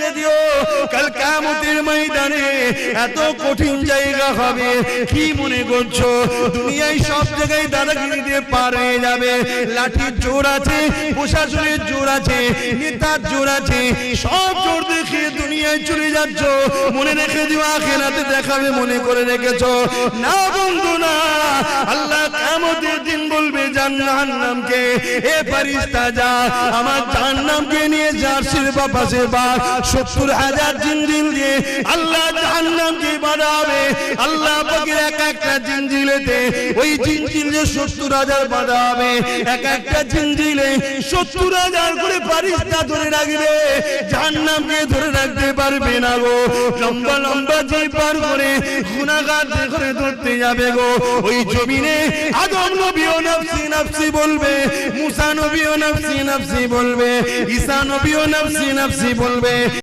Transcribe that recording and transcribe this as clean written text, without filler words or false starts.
রেখে দিও, কাল কিয়ামতের ময়দানে এত কঠিন জায়গা হবে। কি মনে করছো দুনিয়ায় সব জায়গায় দাদাগিরি দিয়ে পার হয়ে যাবে? লাঠির জোর আছে, প্রশাসনের জোর আছে, নেতার জোর আছে, সব জোর দেখিয়ে দুনিয়ায় চলে যাচ্ছ। মনে রেখে দিও আখিরাতে দেখাবে মনে করে রেখেছো? না বন্ধু না, আল্লাহ কিয়ামতের দিন বলবে জাহান্নামকে, এ ফেরেশতা যা আমার জাহান্নামকে নিয়ে জার্সির পাশে বার ৭০,০০০ জিনজিল দিয়ে আল্লাহ জাহান্নামকে বাঁধাবে। আল্লাহ পাকের এক একটা জিনজিলেতে ওই জিনজিলে ৭০,০০০ বাঁধা হবে। এক একটা জিনজিলে ৭০,০০০ করে ফেরেশতা ধরে রাখবে, জাহান্নামকে ধরে রাখতে পারবে না গো। লম্বা লম্বা জিল পার করে গুনাহগার করে ধরতে যাবে গো। ওই জমিনে আদম নবীও নফসি নফসি বলবে, মুসা নবীও নফসি নফসি বলবে, ঈসা নবীও নফসি নফসি বলবে।